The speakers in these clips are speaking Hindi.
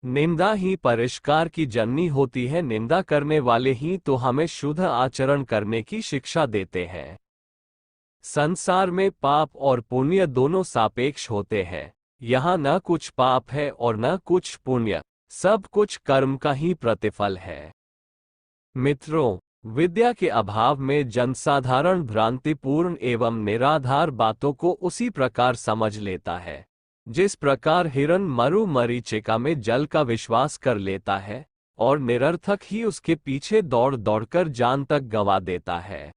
निंदा ही परिष्कार की जननी होती है। निंदा करने वाले ही तो हमें शुद्ध आचरण करने की शिक्षा देते हैं। संसार में पाप और पुण्य दोनों सापेक्ष होते हैं। यहाँ न कुछ पाप है और न कुछ पुण्य, सब कुछ कर्म का ही प्रतिफल है। मित्रों, विद्या के अभाव में जनसाधारण भ्रांतिपूर्ण एवं निराधार बातों को उसी प्रकार समझ लेता है जिस प्रकार हिरन मरु मरीचिका में जल का विश्वास कर लेता है और निरर्थक ही उसके पीछे दौड़ दौड़कर जान तक गंवा देता है।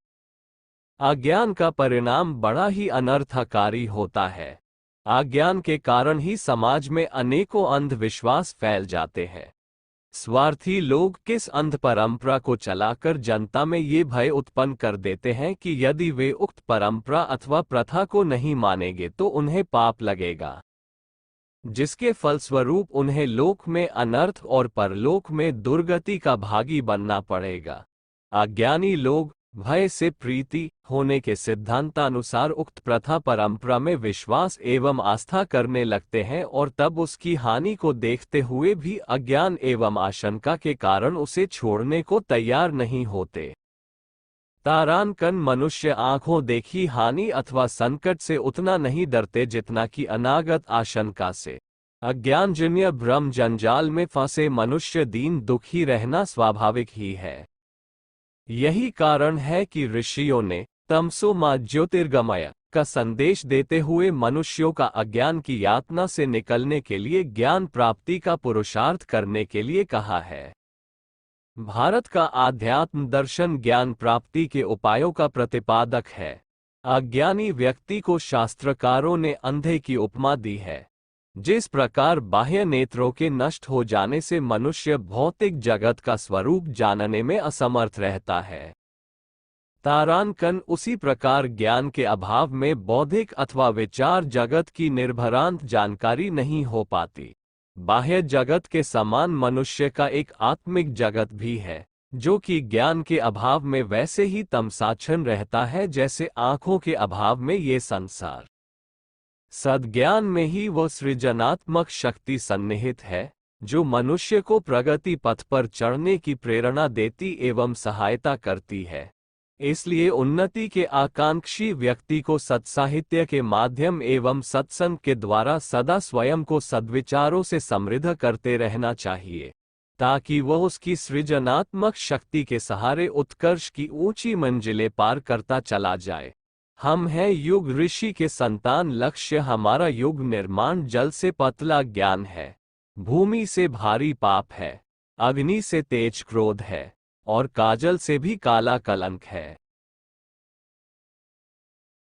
अज्ञान का परिणाम बड़ा ही अनर्थकारी होता है। अज्ञान के कारण ही समाज में अनेकों अंधविश्वास फैल जाते हैं। स्वार्थी लोग किस अंध परंपरा को चलाकर जनता में ये भय उत्पन्न कर देते हैं कि यदि वे उक्त परंपरा अथवा प्रथा को नहीं मानेंगे तो उन्हें पाप लगेगा, जिसके फलस्वरूप उन्हें लोक में अनर्थ और परलोक में दुर्गति का भागी बनना पड़ेगा। अज्ञानी लोग भय से प्रीति होने के सिद्धांतानुसार उक्त प्रथा परंपरा में विश्वास एवं आस्था करने लगते हैं और तब उसकी हानि को देखते हुए भी अज्ञान एवं आशंका के कारण उसे छोड़ने को तैयार नहीं होते। तारानकन मनुष्य आंखों देखी हानि अथवा संकट से उतना नहीं डरते जितना कि अनागत आशंका से। अज्ञानजन्य भ्रम जंजाल में फंसे मनुष्य दीन दुखी रहना स्वाभाविक ही है। यही कारण है कि ऋषियों ने तमसो मा ज्योतिर्गमय का संदेश देते हुए मनुष्यों का अज्ञान की यातना से निकलने के लिए ज्ञान प्राप्ति का पुरुषार्थ करने के लिए कहा है। भारत का आध्यात्म दर्शन ज्ञान प्राप्ति के उपायों का प्रतिपादक है। अज्ञानी व्यक्ति को शास्त्रकारों ने अंधे की उपमा दी है। जिस प्रकार बाह्य नेत्रों के नष्ट हो जाने से मनुष्य भौतिक जगत का स्वरूप जानने में असमर्थ रहता है, तारानकन उसी प्रकार ज्ञान के अभाव में बौद्धिक अथवा विचार जगत की निर्भरांत जानकारी नहीं हो पाती। बाह्य जगत के समान मनुष्य का एक आत्मिक जगत भी है, जो कि ज्ञान के अभाव में वैसे ही तमसाच्छन्न रहता है जैसे आंखों के अभाव में ये संसार। सद्ज्ञान में ही वह सृजनात्मक शक्ति सन्निहित है जो मनुष्य को प्रगति पथ पर चढ़ने की प्रेरणा देती एवं सहायता करती है। इसलिए उन्नति के आकांक्षी व्यक्ति को सत्साहित्य के माध्यम एवं सत्संग के द्वारा सदा स्वयं को सद्विचारों से समृद्ध करते रहना चाहिए, ताकि वह उसकी सृजनात्मक शक्ति के सहारे उत्कर्ष की ऊंची मंजिलें पार करता चला जाए। हम हैं युग ऋषि के संतान। लक्ष्य हमारा युग निर्माण जल से पतला ज्ञान है, भूमि से भारी पाप है, अग्नि से तेज क्रोध है और काजल से भी काला कलंक है।